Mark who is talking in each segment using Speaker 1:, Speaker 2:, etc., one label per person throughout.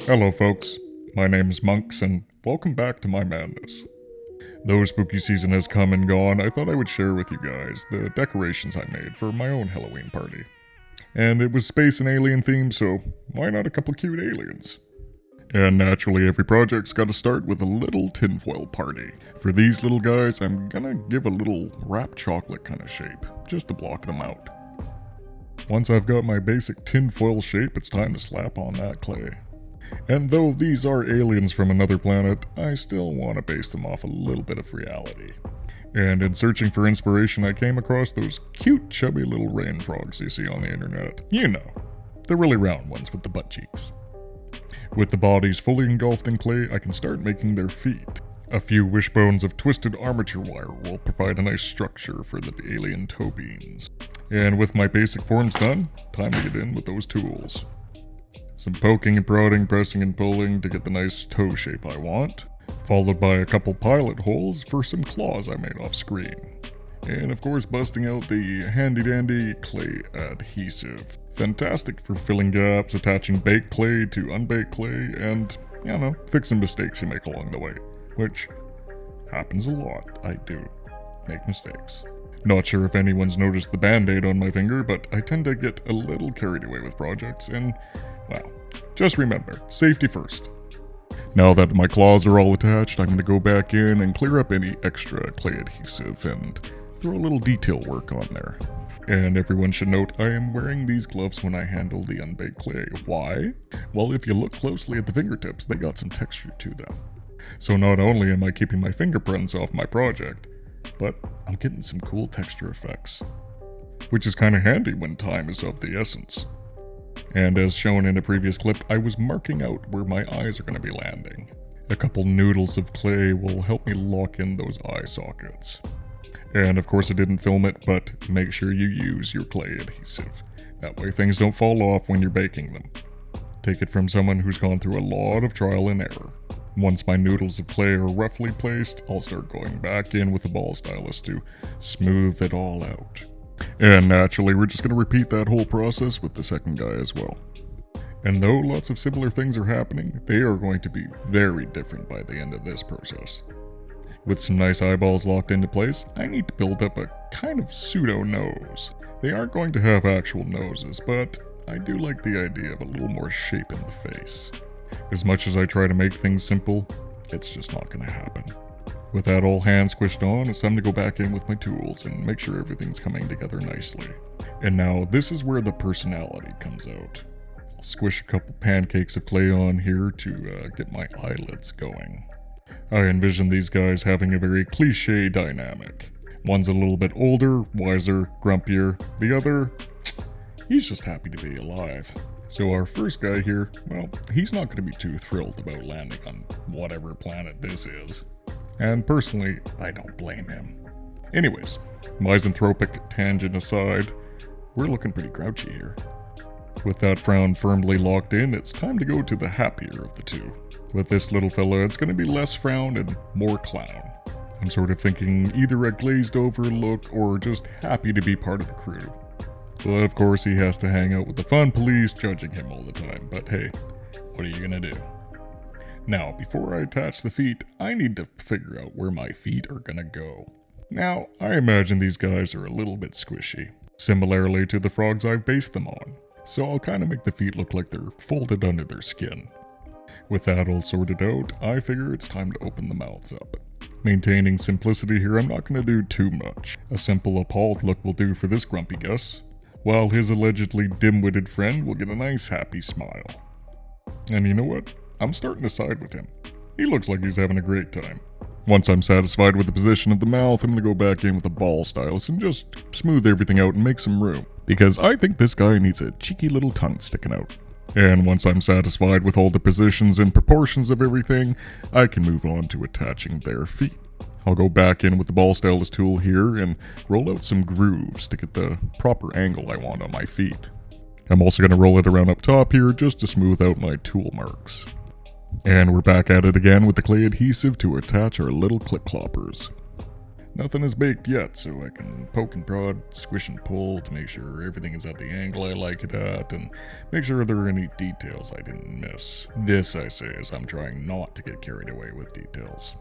Speaker 1: Hello folks, my name is Monks and welcome back to my madness. Though spooky season has come and gone, I thought I would share with you guys the decorations I made for my own Halloween party. And it was space and alien themed, so why not a couple cute aliens? And naturally every project's gotta start with a little tinfoil party. For these little guys, I'm gonna give a little wrapped chocolate kind of shape, just to block them out. Once I've got my basic tinfoil shape, it's time to slap on that clay. And though these are aliens from another planet, I still want to base them off a little bit of reality. And in searching for inspiration, I came across those cute, chubby little rain frogs you see on the internet. You know, the really round ones with the butt cheeks. With the bodies fully engulfed in clay, I can start making their feet. A few wishbones of twisted armature wire will provide a nice structure for the alien toe beans. And with my basic forms done, time to get in with those tools. Some poking and prodding, pressing and pulling to get the nice toe shape I want, followed by a couple pilot holes for some claws I made off screen. And of course busting out the handy dandy clay adhesive. Fantastic for filling gaps, attaching baked clay to unbaked clay, and, fixing mistakes you make along the way. Which happens a lot, I do make mistakes. Not sure if anyone's noticed the band-aid on my finger, but I tend to get a little carried away with projects, and, well, just remember, safety first. Now that my claws are all attached, I'm going to go back in and clear up any extra clay adhesive and throw a little detail work on there. And everyone should note, I am wearing these gloves when I handle the unbaked clay. Why? Well, if you look closely at the fingertips, they got some texture to them. So not only am I keeping my fingerprints off my project, but I'm getting some cool texture effects. Which is kinda handy when time is of the essence. And as shown in a previous clip, I was marking out where my eyes are going to be landing. A couple noodles of clay will help me lock in those eye sockets. And of course I didn't film it, but make sure you use your clay adhesive. That way things don't fall off when you're baking them. Take it from someone who's gone through a lot of trial and error. Once my noodles of clay are roughly placed, I'll start going back in with the ball stylus to smooth it all out. And naturally, we're just going to repeat that whole process with the second guy as well. And though lots of similar things are happening, they are going to be very different by the end of this process. With some nice eyeballs locked into place, I need to build up a kind of pseudo nose. They aren't going to have actual noses, but I do like the idea of a little more shape in the face. As much as I try to make things simple, it's just not going to happen. With that all hand squished on, it's time to go back in with my tools and make sure everything's coming together nicely. And now this is where the personality comes out. I'll squish a couple pancakes of clay on here to get my eyelids going. I envision these guys having a very cliche dynamic. One's a little bit older, wiser, grumpier. The other, he's just happy to be alive. So our first guy here, well, he's not going to be too thrilled about landing on whatever planet this is. And personally, I don't blame him. Anyways, misanthropic tangent aside, we're looking pretty grouchy here. With that frown firmly locked in, it's time to go to the happier of the two. With this little fella, it's going to be less frown and more clown. I'm sort of thinking either a glazed over look or just happy to be part of the crew. But of course he has to hang out with the fun police judging him all the time, but hey, what are you gonna do? Now, before I attach the feet, I need to figure out where my feet are gonna go. Now, I imagine these guys are a little bit squishy, similarly to the frogs I've based them on, so I'll kinda make the feet look like they're folded under their skin. With that all sorted out, I figure it's time to open the mouths up. Maintaining simplicity here, I'm not gonna do too much. A simple appalled look will do for this grumpy Gus, while his allegedly dim-witted friend will get a nice happy smile. And you know what? I'm starting to side with him. He looks like he's having a great time. Once I'm satisfied with the position of the mouth, I'm going to go back in with a ball stylus and just smooth everything out and make some room. Because I think this guy needs a cheeky little tongue sticking out. And once I'm satisfied with all the positions and proportions of everything, I can move on to attaching their feet. I'll go back in with the ball stylus tool here and roll out some grooves to get the proper angle I want on my feet. I'm also going to roll it around up top here just to smooth out my tool marks. And we're back at it again with the clay adhesive to attach our little clip cloppers. Nothing is baked yet, so I can poke and prod, squish and pull to make sure everything is at the angle I like it at, and make sure there are any details I didn't miss. This, I say, as I'm trying not to get carried away with details.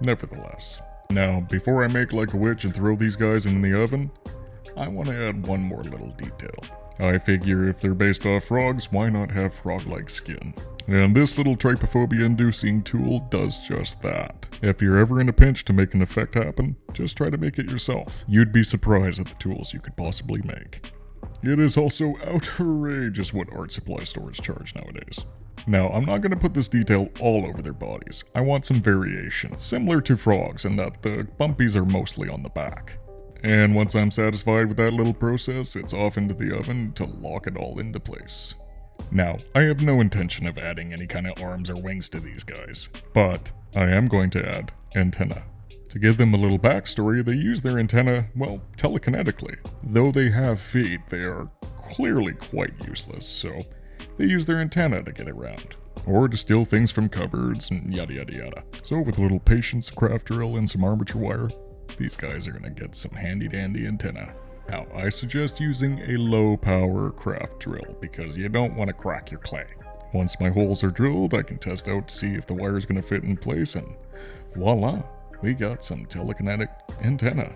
Speaker 1: Nevertheless. Now, before I make like a witch and throw these guys in the oven, I want to add one more little detail. I figure if they're based off frogs, why not have frog-like skin? And this little trypophobia-inducing tool does just that. If you're ever in a pinch to make an effect happen, just try to make it yourself. You'd be surprised at the tools you could possibly make. It is also outrageous what art supply stores charge nowadays. Now, I'm not going to put this detail all over their bodies. I want some variation, similar to frogs in that the bumpies are mostly on the back. And once I'm satisfied with that little process, it's off into the oven to lock it all into place. Now, I have no intention of adding any kind of arms or wings to these guys, but I am going to add antenna. To give them a little backstory, they use their antenna, well, telekinetically. Though they have feet, they are clearly quite useless, so they use their antenna to get around. Or to steal things from cupboards and yada yada yada. So with a little patience, a craft drill, and some armature wire, these guys are going to get some handy-dandy antenna. Now, I suggest using a low-power craft drill because you don't want to crack your clay. Once my holes are drilled, I can test out to see if the wire is going to fit in place, and voila, we got some telekinetic antenna.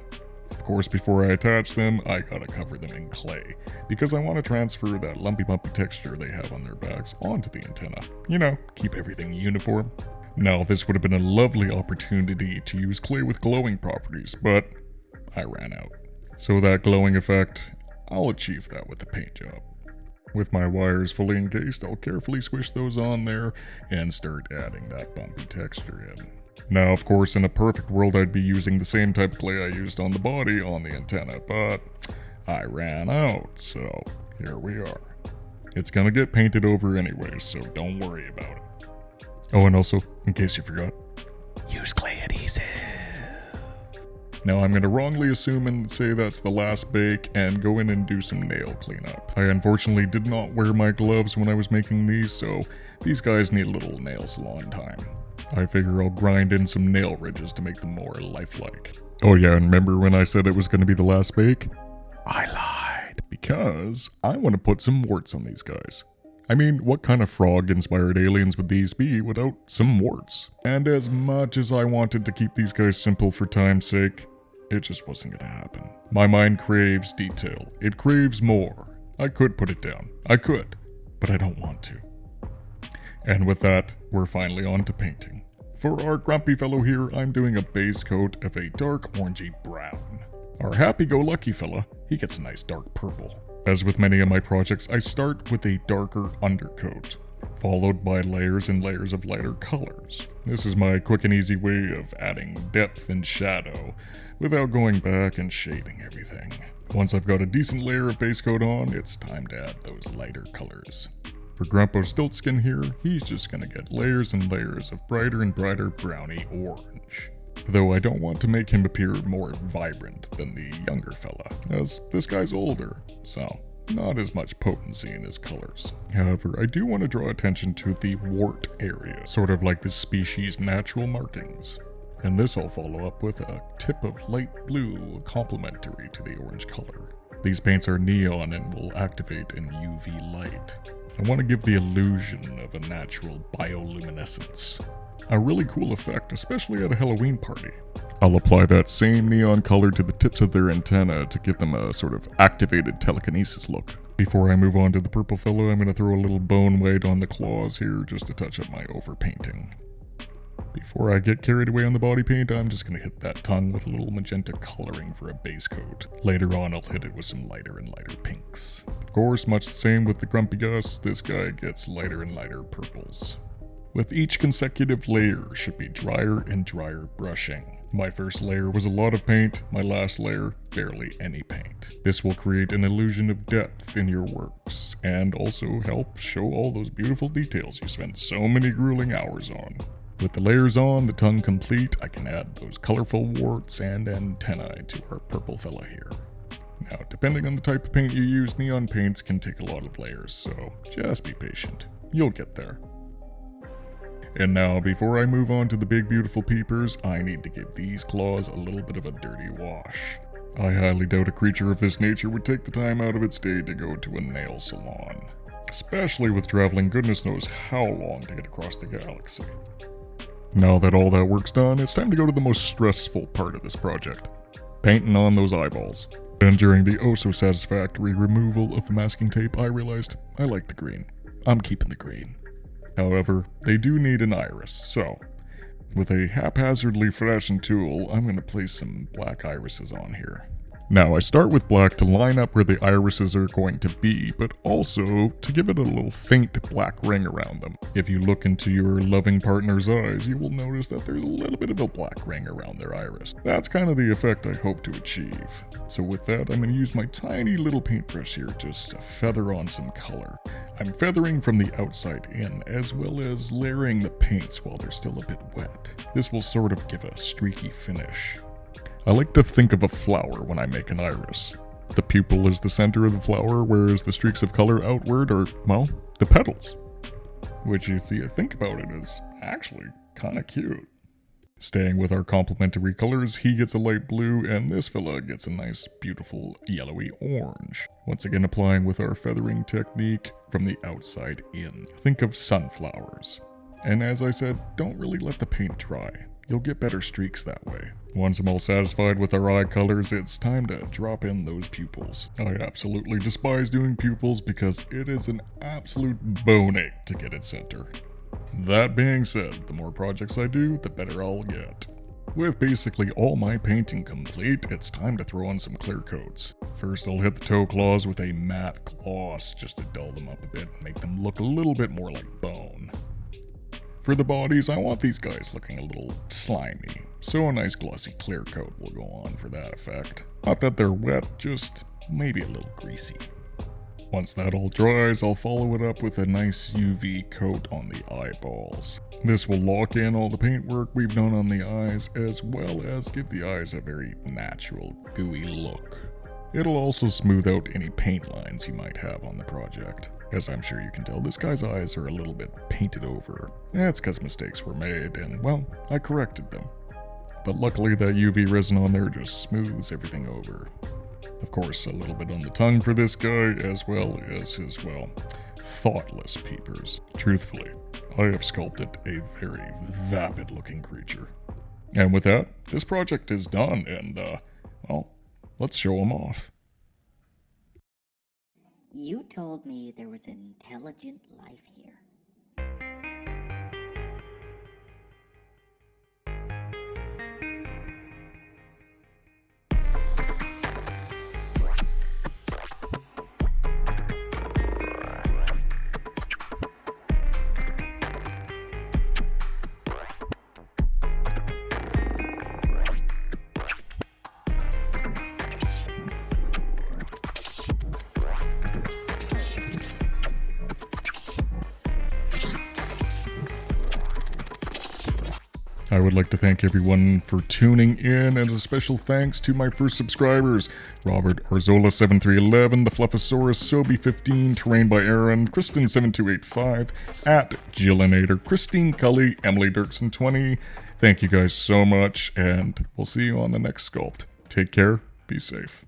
Speaker 1: Of course, before I attach them, I gotta cover them in clay because I want to transfer that lumpy-bumpy texture they have on their backs onto the antenna. You know, keep everything uniform. Now, this would have been a lovely opportunity to use clay with glowing properties, but I ran out. So that glowing effect, I'll achieve that with the paint job. With my wires fully encased, I'll carefully squish those on there and start adding that bumpy texture in. Now, of course, in a perfect world, I'd be using the same type of clay I used on the body on the antenna, but I ran out, so here we are. It's gonna get painted over anyway, so don't worry about it. Oh, and also, in case you forgot, use clay adhesive. Now I'm going to wrongly assume and say that's the last bake and go in and do some nail cleanup. I unfortunately did not wear my gloves when I was making these, so these guys need a little nail salon time. I figure I'll grind in some nail ridges to make them more lifelike. Oh yeah, and remember when I said it was going to be the last bake? I lied. Because I want to put some warts on these guys. I mean, what kind of frog-inspired aliens would these be without some warts? And as much as I wanted to keep these guys simple for time's sake, it just wasn't gonna happen. My mind craves detail. It craves more. I could put it down. I could, but I don't want to. And with that, we're finally on to painting. For our grumpy fellow here, I'm doing a base coat of a dark orangey brown. Our happy-go-lucky fella, he gets a nice dark purple. As with many of my projects, I start with a darker undercoat, followed by layers and layers of lighter colors. This is my quick and easy way of adding depth and shadow without going back and shading everything. Once I've got a decent layer of base coat on, it's time to add those lighter colors. For Grumpo Stiltskin here, he's just gonna get layers and layers of brighter and brighter browny orange. Though I don't want to make him appear more vibrant than the younger fella, as this guy's older, so not as much potency in his colors. However, I do want to draw attention to the wart area, sort of like the species' natural markings. And this I'll follow up with a tip of light blue complementary to the orange color. These paints are neon and will activate in UV light. I want to give the illusion of a natural bioluminescence. A really cool effect, especially at a Halloween party. I'll apply that same neon color to the tips of their antenna to give them a sort of activated telekinesis look. Before I move on to the purple fellow, I'm going to throw a little bone weight on the claws here just to touch up my overpainting. Before I get carried away on the body paint, I'm just going to hit that tongue with a little magenta coloring for a base coat. Later on, I'll hit it with some lighter and lighter pinks. Of course, much the same with the Grumpy Gus, this guy gets lighter and lighter purples. With each consecutive layer should be drier and drier brushing. My first layer was a lot of paint, my last layer, barely any paint. This will create an illusion of depth in your works, and also help show all those beautiful details you spent so many grueling hours on. With the layers on, the tongue complete, I can add those colorful warts and antennae to our purple fella here. Now, depending on the type of paint you use, neon paints can take a lot of layers, so just be patient. You'll get there. And now, before I move on to the big beautiful peepers, I need to give these claws a little bit of a dirty wash. I highly doubt a creature of this nature would take the time out of its day to go to a nail salon. Especially with traveling goodness knows how long to get across the galaxy. Now that all that work's done, it's time to go to the most stressful part of this project. Painting on those eyeballs. And during the oh-so-satisfactory removal of the masking tape, I realized I like the green. I'm keeping the green. However, they do need an iris, so with a haphazardly fashioned tool, I'm going to place some black irises on here. Now, I start with black to line up where the irises are going to be, but also to give it a little faint black ring around them. If you look into your loving partner's eyes, you will notice that there's a little bit of a black ring around their iris. That's kind of the effect I hope to achieve. So with that, I'm going to use my tiny little paintbrush here just to feather on some color. I'm feathering from the outside in, as well as layering the paints while they're still a bit wet. This will sort of give a streaky finish. I like to think of a flower when I make an iris. The pupil is the center of the flower, whereas the streaks of color outward are, well, the petals. Which, if you think about it, is actually kinda cute. Staying with our complementary colors, he gets a light blue, and this fella gets a nice, beautiful, yellowy orange. Once again applying with our feathering technique from the outside in. Think of sunflowers. And as I said, don't really let the paint dry. You'll get better streaks that way. Once I'm all satisfied with our eye colors, it's time to drop in those pupils. I absolutely despise doing pupils because it is an absolute bone ache to get it center. That being said, the more projects I do, the better I'll get. With basically all my painting complete, it's time to throw on some clear coats. First I'll hit the toe claws with a matte gloss just to dull them up a bit and make them look a little bit more like bone. For the bodies, I want these guys looking a little slimy, so a nice glossy clear coat will go on for that effect. Not that they're wet, just maybe a little greasy. Once that all dries, I'll follow it up with a nice UV coat on the eyeballs. This will lock in all the paintwork we've done on the eyes, as well as give the eyes a very natural, gooey look. It'll also smooth out any paint lines you might have on the project. As I'm sure you can tell, this guy's eyes are a little bit painted over. That's because mistakes were made, and, well, I corrected them. But luckily that UV resin on there just smooths everything over. Of course, a little bit on the tongue for this guy, as well as his, well, thoughtless peepers. Truthfully, I have sculpted a very vapid-looking creature. And with that, this project is done, and, well, let's show him off.
Speaker 2: You told me there was intelligent life here.
Speaker 1: I would like to thank everyone for tuning in, and a special thanks to my first subscribers, Robert Arzola7311, The Fluffosaurus, Sobe15, Terrain by Aaron, Kristen7285, at Jillinator, Christine Cully, Emily Dirksen20. Thank you guys so much, and we'll see you on the next sculpt. Take care, be safe.